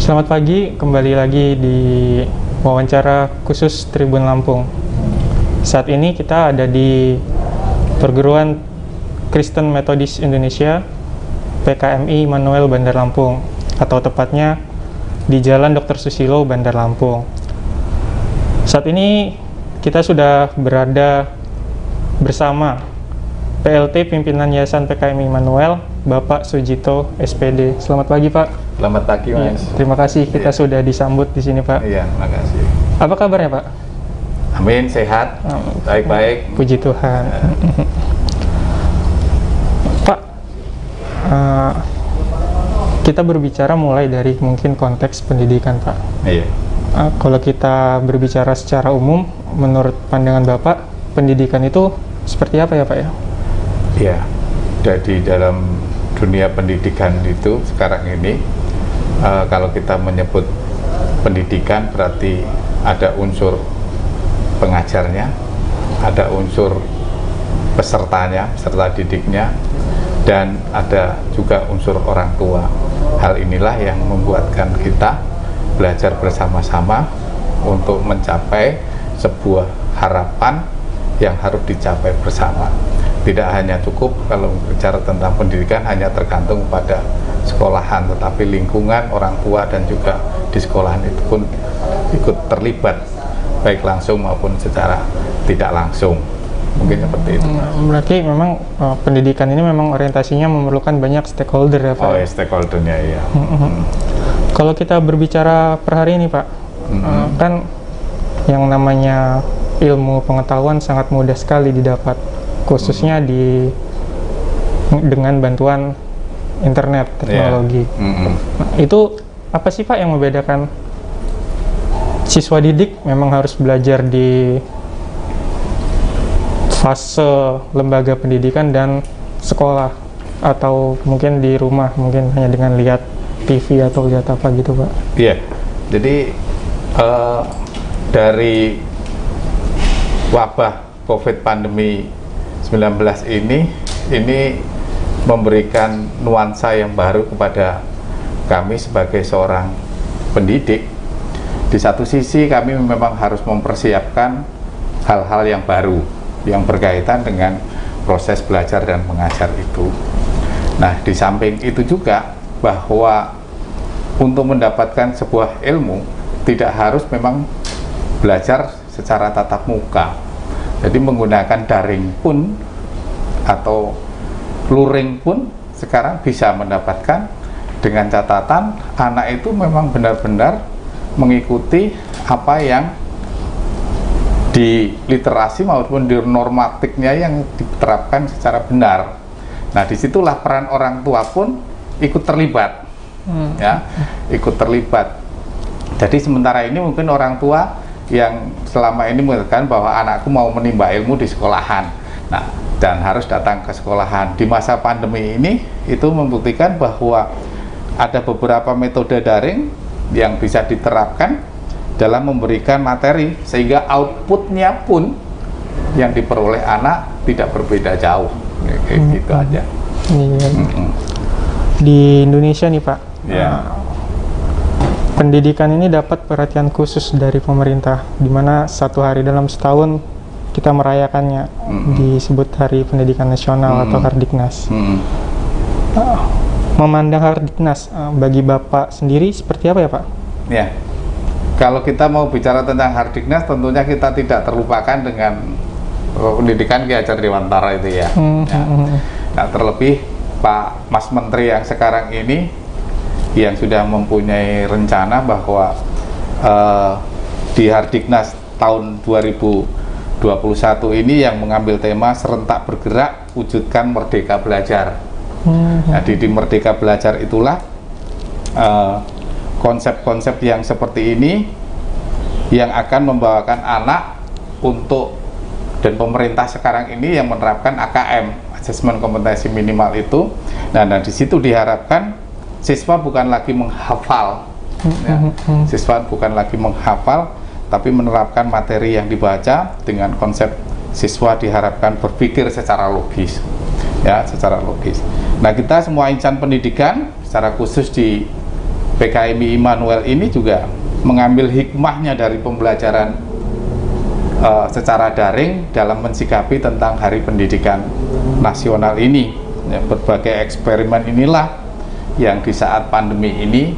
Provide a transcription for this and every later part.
Selamat pagi, kembali lagi di wawancara khusus Tribun Lampung. Saat ini kita ada di Perguruan Kristen Metodis Indonesia PKMI Immanuel Bandar Lampung, atau tepatnya di Jalan Dr. Susilo, Bandar Lampung. Saat ini kita sudah berada bersama PLT Pimpinan Yayasan PKMI Immanuel, Bapak Sujito SPD. Selamat pagi, Pak. Selamat pagi, Mas. Ya, terima kasih kita sudah disambut di sini, Pak. Iya, makasih. Apa kabarnya, Pak? Amin, sehat, baik-baik. Puji Tuhan. Pak, kita berbicara mulai dari mungkin konteks pendidikan, Pak. Iya. Kalau kita berbicara secara umum, menurut pandangan Bapak, pendidikan itu seperti apa ya, Pak ya? Iya. Jadi dalam dunia pendidikan itu sekarang ini, kalau kita menyebut pendidikan berarti ada unsur pengajarnya, ada unsur pesertanya, peserta didiknya, dan ada juga unsur orang tua. Hal inilah yang membuatkan kita belajar bersama-sama untuk mencapai sebuah harapan yang harus dicapai bersama. Tidak hanya cukup kalau bicara tentang pendidikan hanya tergantung pada sekolahan, tetapi lingkungan, orang tua, dan juga di sekolahan itu pun ikut terlibat, baik langsung maupun secara tidak langsung. Mungkin seperti itu. Berarti memang pendidikan ini memang orientasinya memerlukan banyak stakeholder ya, Pak? Oh ya, stakeholdernya, iya. Kalau kita berbicara per hari ini, Pak, kan yang namanya ilmu pengetahuan sangat mudah sekali didapat, khususnya dengan bantuan internet, teknologi. Nah, itu apa sih, Pak, yang membedakan siswa didik memang harus belajar di fase lembaga pendidikan dan sekolah, atau mungkin di rumah, mungkin hanya dengan lihat TV atau lihat apa gitu, Pak? Iya, jadi dari wabah COVID pandemi 19 ini memberikan nuansa yang baru kepada kami sebagai seorang pendidik. Di satu sisi kami memang harus mempersiapkan hal-hal yang baru yang berkaitan dengan proses belajar dan mengajar itu. Nah, di samping itu juga bahwa untuk mendapatkan sebuah ilmu tidak harus memang belajar secara tatap muka. Jadi menggunakan daring pun atau luring pun sekarang bisa mendapatkan, dengan catatan anak itu memang benar-benar mengikuti apa yang di literasi maupun di normatiknya yang diterapkan secara benar. Nah, disitulah peran orang tua pun ikut terlibat, ya, ikut terlibat. Jadi sementara ini mungkin orang tua yang selama ini mengatakan bahwa anakku mau menimba ilmu di sekolahan, nah, dan harus datang ke sekolahan. Di masa pandemi ini itu membuktikan bahwa ada beberapa metode daring yang bisa diterapkan dalam memberikan materi, sehingga outputnya pun yang diperoleh anak tidak berbeda jauh, kayak gitu aja. Di Indonesia nih, Pak, pendidikan ini dapat perhatian khusus dari pemerintah, di mana satu hari dalam setahun kita merayakannya, disebut Hari Pendidikan Nasional atau Hardiknas. Memandang Hardiknas bagi Bapak sendiri seperti apa ya, Pak? Ya, kalau kita mau bicara tentang Hardiknas, tentunya kita tidak terlupakan dengan pendidikan Ki Hajar Dewantara itu ya. Nah, terlebih Pak Mas Menteri yang sekarang ini yang sudah mempunyai rencana bahwa di Hardiknas tahun 2021 ini yang mengambil tema serentak bergerak wujudkan merdeka belajar. Nah, di Merdeka Belajar itulah konsep-konsep yang seperti ini yang akan membawakan anak untuk, dan pemerintah sekarang ini yang menerapkan AKM, asesmen kompetensi minimal itu. Nah, di situ diharapkan siswa bukan lagi menghafal, ya. Siswa bukan lagi menghafal, tapi menerapkan materi yang dibaca dengan konsep siswa diharapkan berpikir secara logis, ya, secara logis. Nah, kita semua insan pendidikan, secara khusus di PKMI Immanuel ini juga mengambil hikmahnya dari pembelajaran secara daring dalam mensikapi tentang Hari Pendidikan Nasional ini. Ya, berbagai eksperimen inilah yang di saat pandemi ini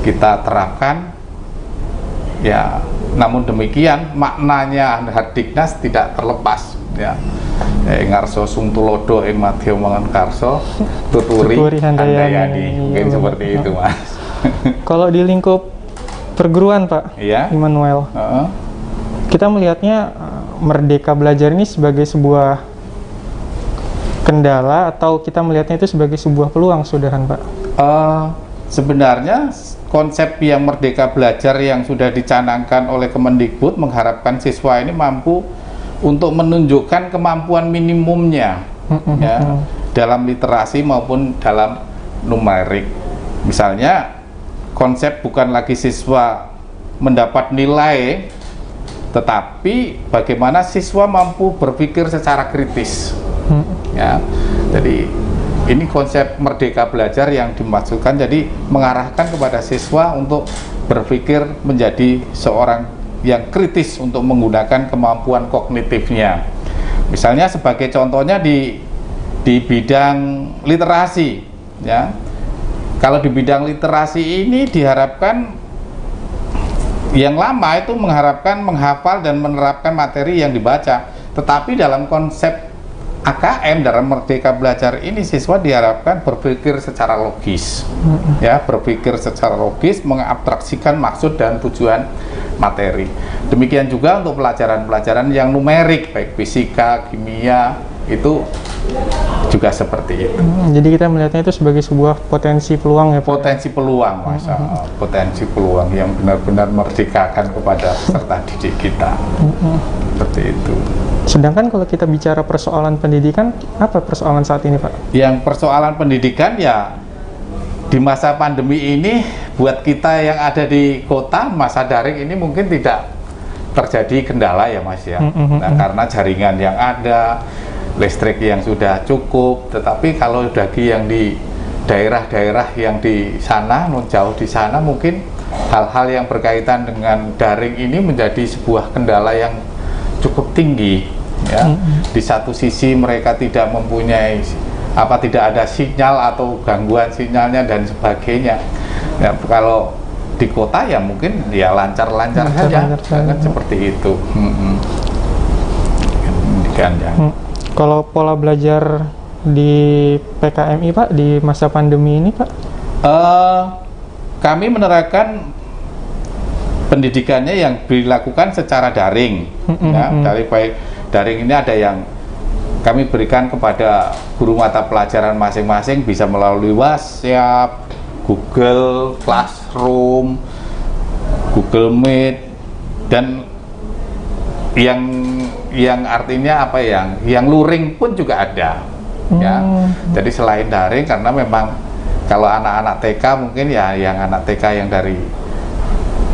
kita terapkan. Ya, namun demikian maknanya Hardiknas tidak terlepas. Ya, ngarso sungtulodo ing madya mangan karso tuturi handayani. Mungkin seperti itu, Mas. Kalau di lingkup perguruan, Pak, Iya. Immanuel, kita melihatnya Merdeka Belajar ini sebagai sebuah kendala atau kita melihatnya itu sebagai sebuah peluang, Saudara, Pak? Sebenarnya konsep yang Merdeka Belajar yang sudah dicanangkan oleh Kemendikbud mengharapkan siswa ini mampu untuk menunjukkan kemampuan minimumnya ya, dalam literasi maupun dalam numerik. Misalnya konsep bukan lagi siswa mendapat nilai, tetapi bagaimana siswa mampu berpikir secara kritis. Ya, jadi ini konsep Merdeka Belajar yang dimaksudkan, jadi mengarahkan kepada siswa untuk berpikir menjadi seorang yang kritis untuk menggunakan kemampuan kognitifnya. Misalnya sebagai contohnya di bidang literasi, ya. Kalau di bidang literasi ini diharapkan, yang lama itu mengharapkan menghafal dan menerapkan materi yang dibaca, tetapi dalam konsep AKM dalam Merdeka Belajar ini siswa diharapkan berpikir secara logis, ya, berpikir secara logis, mengabstraksikan maksud dan tujuan materi. Demikian juga untuk pelajaran-pelajaran yang numerik, baik fisika, kimia, itu juga seperti itu. Jadi kita melihatnya itu sebagai sebuah potensi peluang, ya, Pak? Potensi peluang, Mas. Potensi peluang yang benar-benar merdekakan kepada peserta didik kita. Seperti itu. Sedangkan kalau kita bicara persoalan pendidikan, apa persoalan saat ini, Pak? Yang persoalan pendidikan ya di masa pandemi ini buat kita yang ada di kota, masa daring ini mungkin tidak terjadi kendala ya, Mas, ya. Nah, karena jaringan yang ada, listrik yang sudah cukup, tetapi kalau bagi yang di daerah-daerah yang di sana, jauh di sana, mungkin hal-hal yang berkaitan dengan daring ini menjadi sebuah kendala yang cukup tinggi, ya. Di satu sisi mereka tidak mempunyai tidak ada sinyal atau gangguan sinyalnya dan sebagainya. Ya, kalau di kota ya mungkin ya lancar-lancar saja, kan seperti itu. Kalau pola belajar di PKMI, Pak, di masa pandemi ini, Pak? Kami menerapkan pendidikannya yang dilakukan secara daring. Ya, dari baik daring ini ada yang kami berikan kepada guru mata pelajaran masing-masing, bisa melalui WhatsApp, Google Classroom, Google Meet, dan yang artinya apa, yang luring pun juga ada. Ya, jadi selain daring, karena memang kalau anak-anak TK mungkin ya yang anak TK yang dari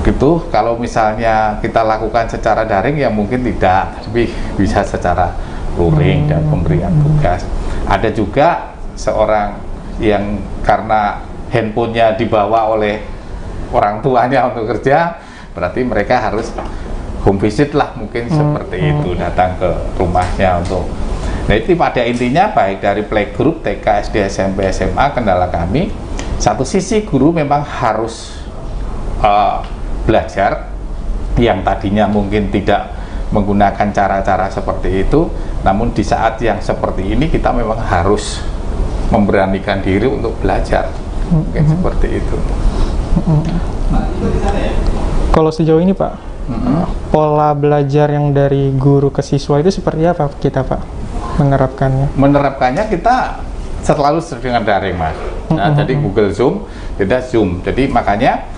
gitu, kalau misalnya kita lakukan secara daring ya mungkin tidak, tapi bisa secara luring dan pemberian tugas. Ada juga seorang yang karena handphonenya dibawa oleh orang tuanya untuk kerja, berarti mereka harus home visit lah, mungkin seperti itu, datang ke rumahnya untuk. Nah, itu pada intinya baik dari playgroup, TK, SD, SMP, SMA, kendala kami satu sisi guru memang harus belajar yang tadinya mungkin tidak menggunakan cara-cara seperti itu, namun di saat yang seperti ini kita memang harus memberanikan diri untuk belajar, mungkin seperti itu. Kalau sejauh ini, Pak, pola belajar yang dari guru ke siswa itu seperti apa kita, Pak, menerapkannya? Menerapkannya kita selalu dengan daring, Mas. Nah, jadi Google Zoom, tidak Zoom. Jadi makanya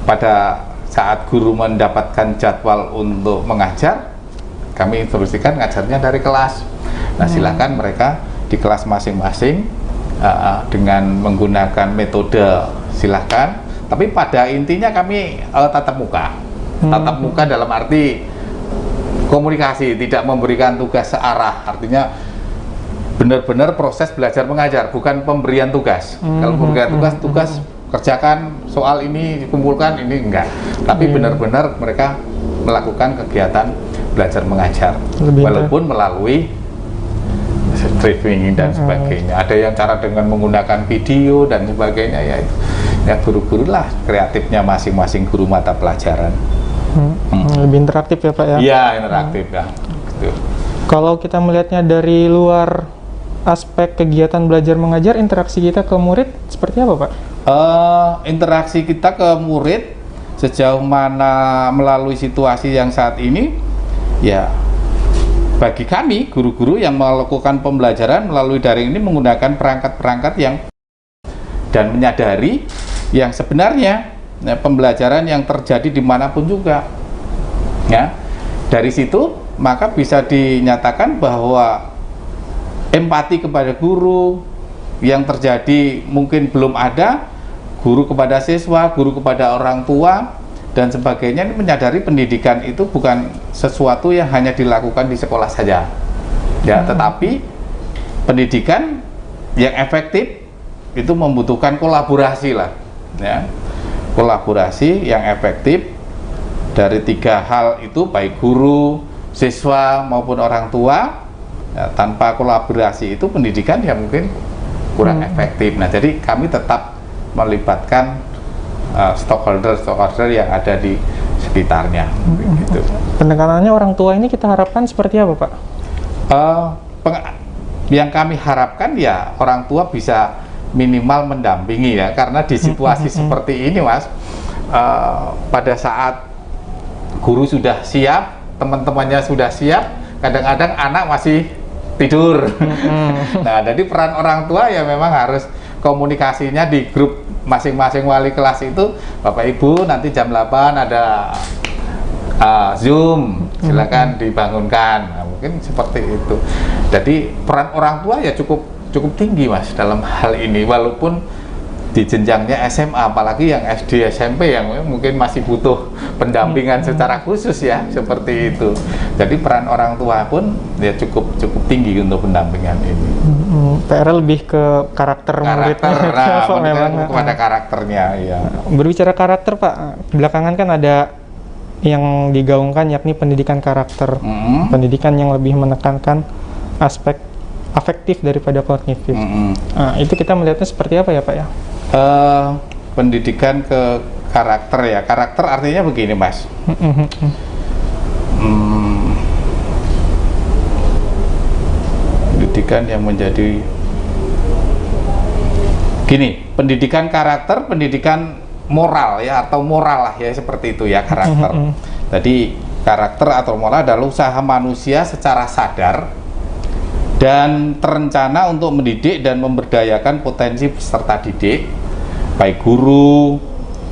pada saat guru mendapatkan jadwal untuk mengajar, kami instruksikan ngajarnya dari kelas. Nah, silakan mereka di kelas masing-masing dengan menggunakan metode silahkan. Tapi pada intinya kami tatap muka. Tatap muka dalam arti komunikasi, tidak memberikan tugas searah. Artinya benar-benar proses belajar mengajar, bukan pemberian tugas. Kalau pemberian tugas kerjakan soal ini, kumpulkan ini, enggak. Tapi benar-benar mereka melakukan kegiatan belajar mengajar, walaupun melalui streaming dan sebagainya. Ada yang cara dengan menggunakan video dan sebagainya, ya guru-guru lah kreatifnya masing-masing guru mata pelajaran. Lebih interaktif ya Pak ya? Iya, interaktif ya. Gitu. Kalau kita melihatnya dari luar aspek kegiatan belajar mengajar, interaksi kita ke murid seperti apa Pak? Interaksi kita ke murid sejauh mana melalui situasi yang saat ini, ya bagi kami guru-guru yang melakukan pembelajaran melalui daring ini menggunakan perangkat-perangkat yang dan menyadari yang sebenarnya pembelajaran yang terjadi dimanapun juga, ya. Dari situ maka bisa dinyatakan bahwa empati kepada guru yang terjadi mungkin belum ada, guru kepada siswa, guru kepada orang tua dan sebagainya, ini menyadari pendidikan itu bukan sesuatu yang hanya dilakukan di sekolah saja, ya, tetapi pendidikan yang efektif itu membutuhkan kolaborasi lah, ya, kolaborasi yang efektif dari 3 hal itu, baik guru, siswa maupun orang tua. Ya, tanpa kolaborasi itu pendidikan ya mungkin kurang efektif. Nah, jadi kami tetap melibatkan stakeholder yang ada di sekitarnya. Gitu. Penekanannya orang tua ini kita harapkan seperti apa Pak? Yang kami harapkan ya orang tua bisa minimal mendampingi, ya, karena di situasi seperti ini Mas, pada saat guru sudah siap, teman-temannya sudah siap, kadang-kadang anak masih tidur. Nah, jadi peran orang tua ya memang harus komunikasinya di grup masing-masing wali kelas itu, Bapak Ibu nanti jam 8 ada Zoom, silakan dibangunkan. Nah, mungkin seperti itu. Jadi peran orang tua ya cukup tinggi Mas dalam hal ini, walaupun di jenjangnya SMA, apalagi yang SD SMP yang mungkin masih butuh pendampingan secara khusus, ya, seperti itu. Jadi peran orang tua pun ya cukup tinggi untuk pendampingan ini. PR lebih ke karakter muridnya, Pak, memang kepada karakternya, ya. Berbicara karakter Pak, belakangan kan ada yang digaungkan yakni pendidikan karakter, pendidikan yang lebih menekankan aspek afektif daripada kognitif. Nah, itu kita melihatnya seperti apa ya Pak ya? Pendidikan ke karakter, ya. Karakter artinya begini Mas. Pendidikan yang menjadi gini, pendidikan karakter, pendidikan moral, ya, atau moral lah, ya, seperti itu, ya, karakter. Jadi karakter atau moral adalah usaha manusia secara sadar dan terencana untuk mendidik dan memberdayakan potensi peserta didik, baik guru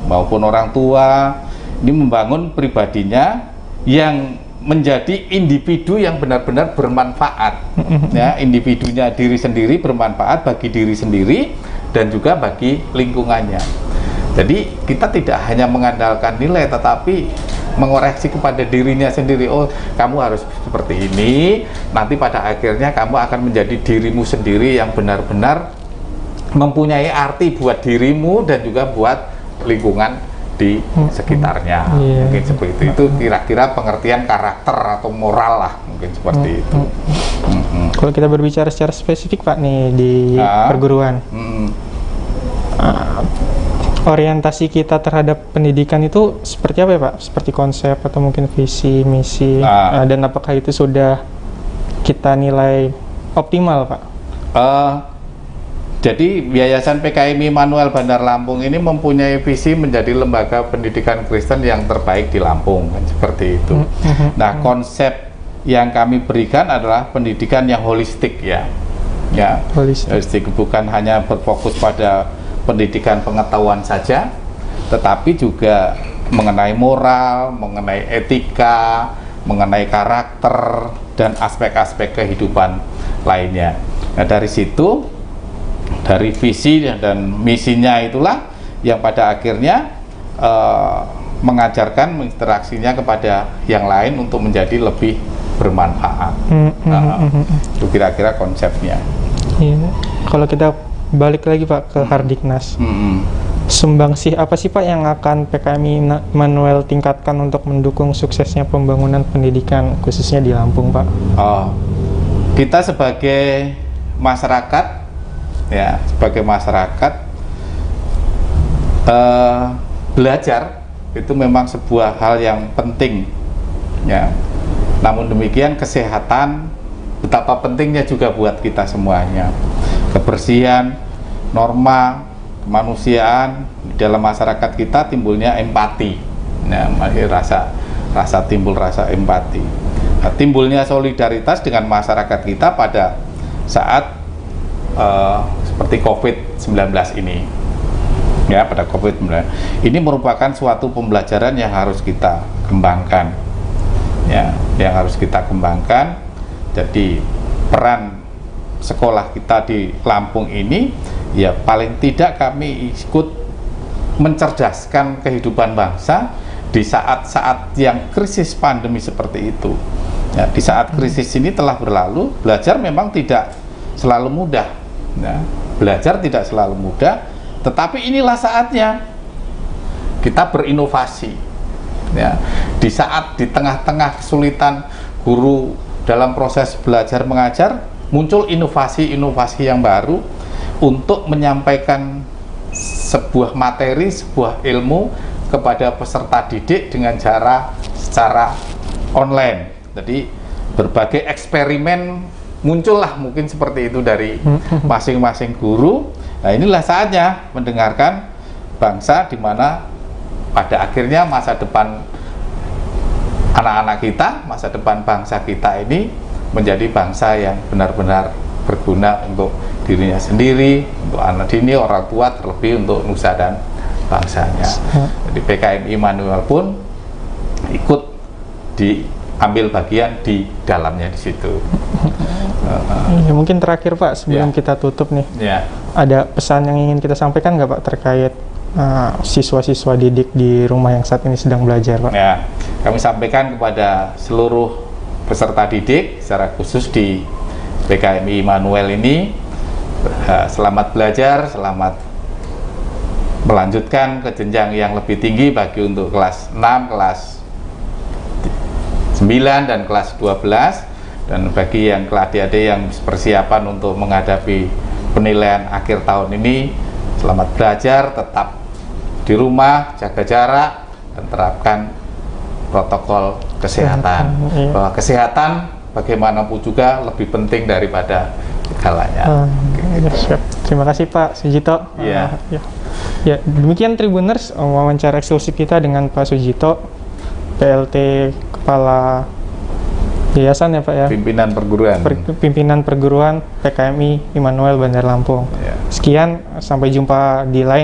maupun orang tua. Ini membangun pribadinya yang menjadi individu yang benar-benar bermanfaat, ya, individunya diri sendiri bermanfaat bagi diri sendiri dan juga bagi lingkungannya. Jadi kita tidak hanya mengandalkan nilai, tetapi mengoreksi kepada dirinya sendiri. Oh, kamu harus seperti ini, nanti pada akhirnya kamu akan menjadi dirimu sendiri yang benar-benar mempunyai arti buat dirimu dan juga buat lingkungan di sekitarnya. Mungkin seperti itu kira-kira pengertian karakter atau moral lah, mungkin seperti itu. Kalau kita berbicara secara spesifik Pak nih di perguruan, orientasi kita terhadap pendidikan itu seperti apa ya Pak? Seperti konsep atau mungkin visi, misi, dan apakah itu sudah kita nilai optimal Pak? Jadi Yayasan PKM Immanuel Bandar Lampung ini mempunyai visi menjadi lembaga pendidikan Kristen yang terbaik di Lampung, kan, seperti itu. Nah, konsep yang kami berikan adalah pendidikan yang holistik, ya, holistik, bukan hanya berfokus pada pendidikan pengetahuan saja, tetapi juga mengenai moral, mengenai etika, mengenai karakter dan aspek-aspek kehidupan lainnya. Nah, dari situ, dari visi dan misinya itulah yang pada akhirnya mengajarkan interaksinya kepada yang lain untuk menjadi lebih bermanfaat. Itu kira-kira konsepnya. Iya. Kalau kita balik lagi Pak ke Hardiknas, Sumbangsih apa sih Pak yang akan PKMI Immanuel tingkatkan untuk mendukung suksesnya pembangunan pendidikan khususnya di Lampung, Pak? Oh, kita sebagai masyarakat, ya, sebagai masyarakat belajar itu memang sebuah hal yang penting, ya. Namun demikian kesehatan betapa pentingnya juga buat kita semuanya. Kebersihan, norma kemanusiaan di dalam masyarakat kita timbulnya empati, nah, timbul rasa empati, nah, timbulnya solidaritas dengan masyarakat kita pada saat seperti COVID-19 ini, ya, pada COVID-19 ini merupakan suatu pembelajaran yang harus kita kembangkan, ya, yang harus kita kembangkan. Jadi peran sekolah kita di Lampung ini, ya, paling tidak kami ikut mencerdaskan kehidupan bangsa di saat-saat yang krisis pandemi seperti itu. Ya, di saat krisis ini telah berlalu, belajar memang tidak selalu mudah. Ya, belajar tidak selalu mudah, tetapi inilah saatnya kita berinovasi. Ya, di saat di tengah-tengah kesulitan guru dalam proses belajar mengajar, muncul inovasi-inovasi yang baru untuk menyampaikan sebuah materi, sebuah ilmu kepada peserta didik dengan secara online. Jadi berbagai eksperimen muncullah mungkin seperti itu dari masing-masing guru. Nah, inilah saatnya mendengarkan bangsa, di mana pada akhirnya masa depan anak-anak kita, masa depan bangsa kita ini menjadi bangsa yang benar-benar berguna untuk dirinya sendiri, untuk anak didik, orang tua, terlebih untuk nusa dan bangsanya. Jadi PKMI Immanuel pun ikut diambil bagian di dalamnya di situ. Ya, mungkin terakhir Pak, sebelum kita tutup nih, ada pesan yang ingin kita sampaikan nggak Pak terkait siswa-siswa didik di rumah yang saat ini sedang belajar, Pak? Ya, kami sampaikan kepada seluruh peserta didik, secara khusus di PKMI Immanuel ini, selamat belajar, selamat melanjutkan ke jenjang yang lebih tinggi bagi untuk kelas 6, kelas 9, dan kelas 12. Dan bagi yang adik-adik yang persiapan untuk menghadapi penilaian akhir tahun ini, selamat belajar, tetap di rumah, jaga jarak, dan terapkan protokol kesehatan. Bahwa kesehatan bagaimanapun juga lebih penting daripada segalanya. Terima kasih Pak Sujito. Ya, demikian Tribuners, wawancara eksklusif kita dengan Pak Sujito, PLT Kepala Yayasan, ya Pak, ya, Pimpinan Perguruan PKMI Immanuel Bandar Lampung. Sekian, sampai jumpa di lain